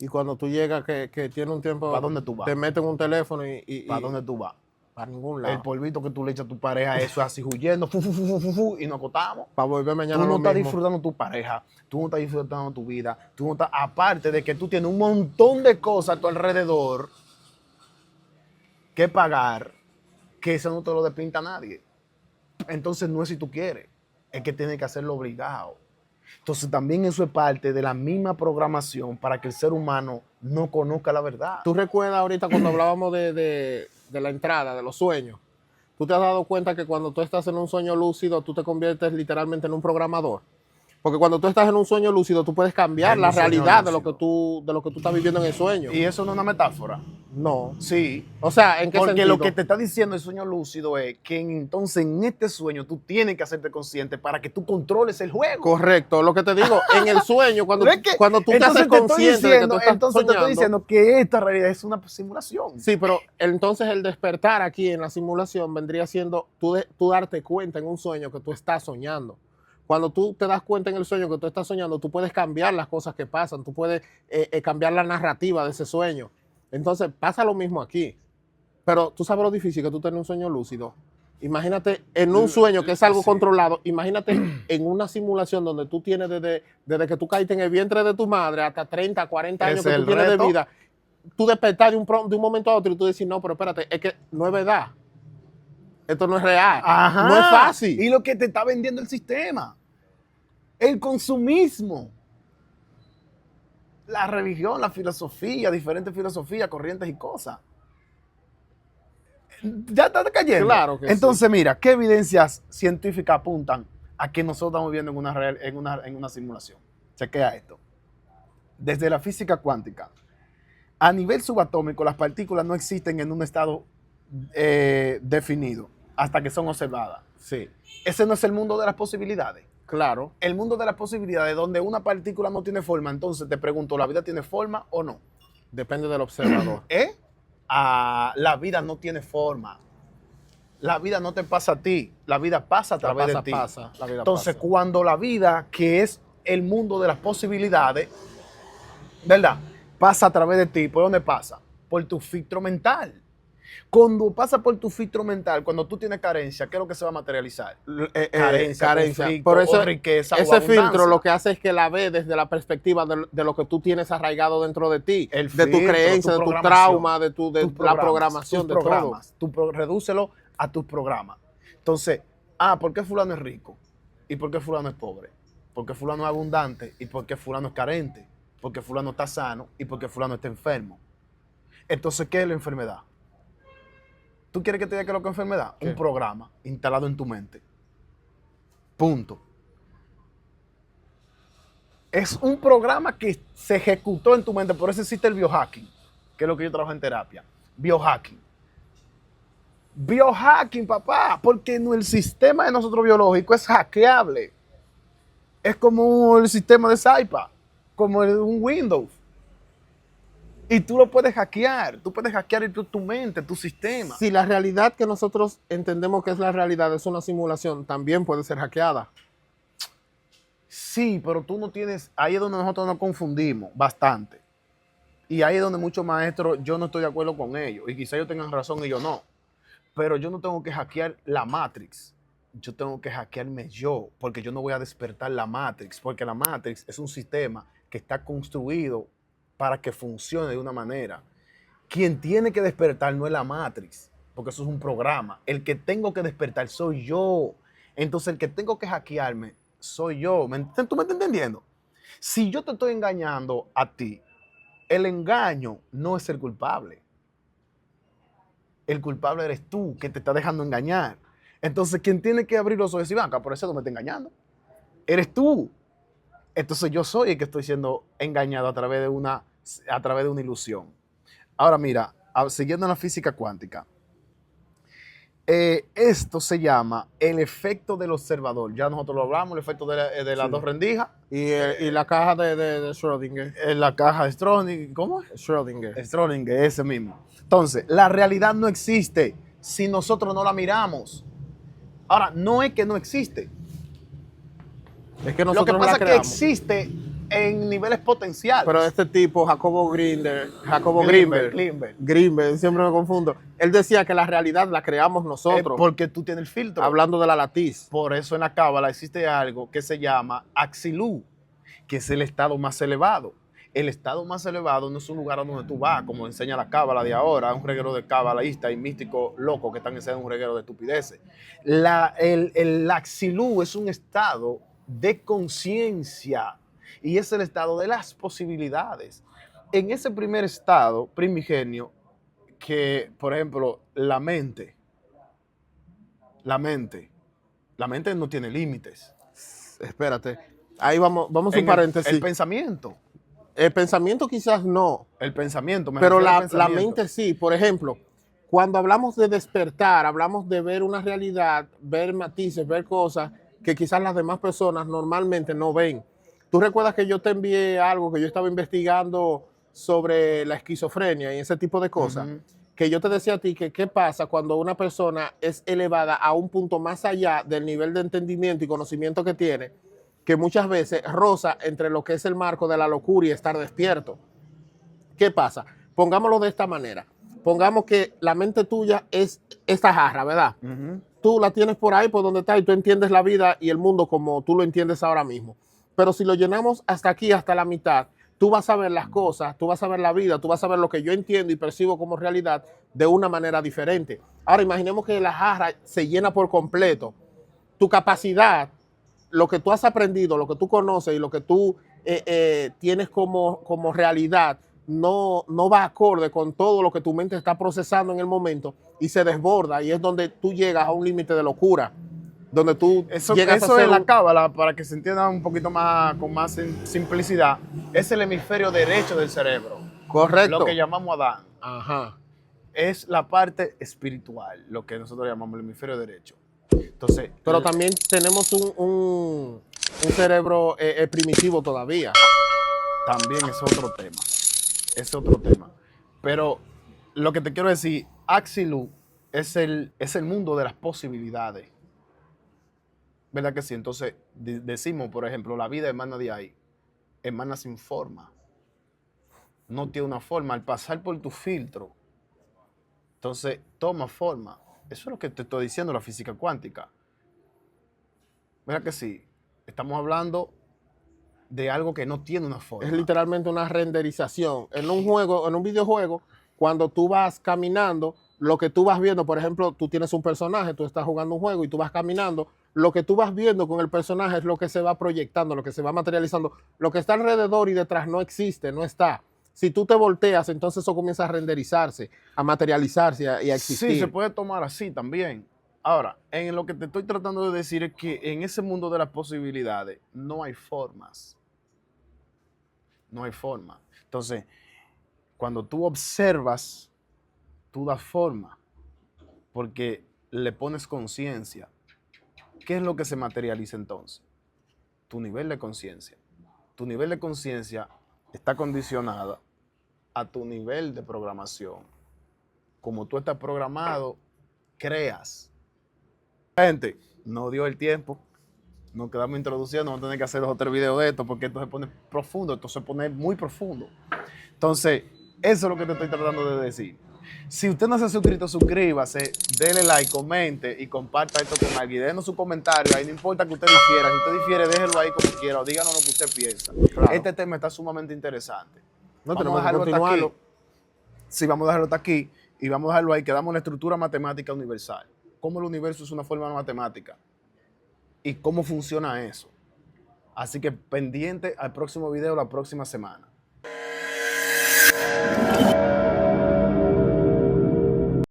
Y cuando tú llegas, que tiene un tiempo... ¿Para dónde tú vas? Te meten un teléfono y... ¿Para dónde tú vas? Para ningún lado. El polvito que tú le echas a tu pareja, eso es así huyendo, y nos acotamos. Para volver mañana tú no lo estás mismo. disfrutando tu pareja, tú no estás disfrutando tu vida, tú no estás... Aparte de que tú tienes un montón de cosas a tu alrededor que pagar, que eso no te lo despinta nadie. Entonces no es si tú quieres, es que tienes que hacerlo obligado. Entonces también eso es parte de la misma programación para que el ser humano no conozca la verdad. ¿Tú recuerdas ahorita cuando hablábamos de la entrada, de los sueños? ¿Tú te has dado cuenta que cuando tú estás en un sueño lúcido, tú te conviertes literalmente en un programador? Porque cuando tú estás en un sueño lúcido, tú puedes cambiar En la un sueño realidad de lúcido. lo que tú estás viviendo en el sueño. Y eso no es una metáfora. No. Sí. O sea, ¿en qué Porque sentido? lo que te está diciendo el sueño lúcido es que entonces en este sueño tú tienes que hacerte consciente para que tú controles el juego. Correcto, lo que te digo, en el sueño, cuando tú te haces entonces te estoy consciente de que tú diciendo, estás entonces te estoy soñando. diciendo que esta realidad es una simulación. Sí, pero entonces el despertar aquí en la simulación vendría siendo tú darte cuenta en un sueño que tú estás soñando. Cuando tú te das cuenta en el sueño que tú estás soñando, tú puedes cambiar las cosas que pasan, tú puedes cambiar la narrativa de ese sueño. Entonces pasa lo mismo aquí. Pero tú sabes lo difícil que tú tener un sueño lúcido. Imagínate en un sueño que es algo controlado, imagínate en una simulación donde tú tienes desde que tú caíste en el vientre de tu madre hasta 30, 40 años que tú tienes de vida, tú despertar de un momento a otro y tú decís, no, pero espérate, es que no es verdad. Esto no es real. Ajá. No es fácil. Y lo que te está vendiendo el sistema. El consumismo. La religión, la filosofía, diferentes filosofías, corrientes y cosas. Ya está cayendo. Claro que entonces, sí. Mira, ¿qué evidencias científicas apuntan a que nosotros estamos viviendo en una simulación? Chequea esto. Desde la física cuántica, a nivel subatómico, las partículas no existen en un estado definido hasta que son observadas. Sí. Ese no es el mundo de las posibilidades. Claro. El mundo de las posibilidades, donde una partícula no tiene forma, entonces te pregunto, ¿la vida tiene forma o no? Depende del observador. La vida no tiene forma. La vida no te pasa a ti, la vida pasa a través de ti. Entonces, cuando la vida, que es el mundo de las posibilidades, ¿verdad? Pasa a través de ti, ¿por dónde pasa? Por tu filtro mental. Cuando pasa por tu filtro mental, cuando tú tienes carencia, ¿qué es lo que se va a materializar? Carencia. Conflicto, por eso, o riqueza, ese o abundancia. filtro lo que hace es que la ve desde la perspectiva de lo que tú tienes arraigado dentro de ti, El de tu filtro, creencia, de tu trauma, de la programación, de todo. Redúcelo a tus programas. Entonces, ¿por qué fulano es rico? ¿Y por qué fulano es pobre? ¿Por qué fulano es abundante? ¿Y por qué fulano es carente? ¿Por qué fulano está sano? ¿Y por qué fulano está enfermo? Entonces, ¿qué es la enfermedad? ¿Tú quieres que te diga qué es lo que es enfermedad? ¿Qué? Un programa instalado en tu mente. Punto. Es un programa que se ejecutó en tu mente, por eso existe el biohacking, que es lo que yo trabajo en terapia. Biohacking. Biohacking, papá, porque el sistema de nosotros biológico es hackeable. Es como el sistema de Saipa, como un Windows. Y tú lo puedes hackear, tú puedes hackear tu mente, tu sistema. Si la realidad que nosotros entendemos que es la realidad es una simulación, también puede ser hackeada. Sí, pero tú no tienes, ahí es donde nosotros nos confundimos bastante. Y ahí es donde muchos maestros, yo no estoy de acuerdo con ellos. Y quizá ellos tengan razón y yo no. Pero yo no tengo que hackear la Matrix. Yo tengo que hackearme yo, porque yo no voy a despertar la Matrix, porque la Matrix es un sistema que está construido para que funcione de una manera. Quien tiene que despertar no es la Matrix, porque eso es un programa. El que tengo que despertar soy yo. Entonces el que tengo que hackearme soy yo. ¿Tú me estás entendiendo? Si yo te estoy engañando a ti, el engaño no es el culpable. El culpable eres tú, que te está dejando engañar. Entonces, quien tiene que abrir los ojos y decir, acá, por eso no me está engañando. Eres tú. Entonces, yo soy el que estoy siendo engañado a través de una ilusión. Ahora, mira, siguiendo en la física cuántica, esto se llama el efecto del observador. Ya nosotros lo hablamos, el efecto de las dos rendijas. Y la caja de Schrödinger. La caja de Schrödinger. ¿Cómo? Schrödinger. Schrödinger, ese mismo. Entonces, la realidad no existe si nosotros no la miramos. Ahora, no es que no existe. Es que Lo que nosotros pasa la es que creamos. existe en niveles potenciales. Pero este tipo, Jacobo Greenberg, siempre me confundo. Él decía que la realidad la creamos nosotros. Porque tú tienes el filtro. Hablando de la latiz. Por eso en la cábala existe algo que se llama Axilú, que es el estado más elevado. El estado más elevado no es un lugar a donde tú vas, como enseña la cábala de ahora, un reguero de cabalistas y místicos locos que están enseñando un reguero de estupideces. El Axilú es un estado de conciencia y es el estado de las posibilidades. En ese primer estado primigenio, que por ejemplo la mente no tiene límites. Espérate. Ahí vamos a un En paréntesis. el pensamiento. El pensamiento quizás no, El pensamiento, me pero refiero al la pensamiento. mente sí. Por ejemplo, cuando hablamos de despertar, hablamos de ver una realidad, ver matices, ver cosas que quizás las demás personas normalmente no ven. Tú recuerdas que yo te envié algo que yo estaba investigando sobre la esquizofrenia y ese tipo de cosas, Ujú. que yo te decía a ti que qué pasa cuando una persona es elevada a un punto más allá del nivel de entendimiento y conocimiento que tiene, que muchas veces roza entre lo que es el marco de la locura y estar despierto. ¿Qué pasa? Pongámoslo de esta manera. Pongamos que la mente tuya es esta jarra, ¿verdad? Ujú. Tú la tienes por ahí, por donde está, y tú entiendes la vida y el mundo como tú lo entiendes ahora mismo. Pero si lo llenamos hasta aquí, hasta la mitad, tú vas a ver las cosas, tú vas a ver la vida, tú vas a ver lo que yo entiendo y percibo como realidad de una manera diferente. Ahora imaginemos que la jarra se llena por completo. Tu capacidad, lo que tú has aprendido, lo que tú conoces y lo que tú tienes como realidad, no va acorde con todo lo que tu mente está procesando en el momento y se desborda y es donde tú llegas a un límite de locura, donde tú llegas a Eso es ser la un... cábala, para que se entienda un poquito más, con más simplicidad. Es el hemisferio derecho del cerebro, lo que Correcto. llamamos Adán. Ajá. Es la parte espiritual, lo que nosotros llamamos el hemisferio derecho. Entonces, Pero también tenemos un cerebro primitivo todavía. también es otro tema. Es otro tema. Pero lo que te quiero decir, Axilu es el mundo de las posibilidades. ¿Verdad que sí? Entonces, decimos, por ejemplo, la vida emana de ahí, emana sin forma. No tiene una forma. Al pasar por tu filtro, entonces toma forma. Eso es lo que te estoy diciendo, la física cuántica. ¿Verdad que sí? Estamos hablando de algo que no tiene una Es forma. literalmente una renderización. En un juego, en un videojuego, cuando tú vas caminando, lo que tú vas viendo, por ejemplo, tú tienes un personaje, tú estás jugando un juego y tú vas caminando, lo que tú vas viendo con el personaje es lo que se va proyectando, lo que se va materializando. Lo que está alrededor y detrás no existe, no está. Si tú te volteas, entonces eso comienza a renderizarse, a materializarse y a Sí, se existir. puede tomar así también. Ahora, en lo que te estoy tratando de decir es que en ese mundo de las posibilidades no hay formas. No hay forma. Entonces, cuando tú observas, tú das forma, porque le pones conciencia. ¿Qué es lo que se materializa entonces? Tu nivel de conciencia. Tu nivel de conciencia está condicionada a tu nivel de programación. Como tú estás programado, creas. Gente, no dio el tiempo. Nos quedamos introduciendo, vamos a tener que hacer 2 o 3 videos de esto porque esto se pone profundo, esto se pone muy profundo. Entonces, eso es lo que te estoy tratando de decir. Si usted no se ha suscrito, suscríbase, déle like, comente y comparta esto con alguien. Déjenos su comentario, ahí no importa que usted difiera. Si usted difiere, déjelo ahí como quiera o díganos lo que usted piensa. Claro. Este tema está sumamente interesante. No Vamos a tenemos que dejarlo hasta aquí. continuarlo. Sí, vamos a dejarlo hasta aquí y vamos a dejarlo ahí. Quedamos en la estructura matemática universal. Cómo el universo es una forma matemática y cómo funciona eso. Así que pendiente al próximo video la próxima semana.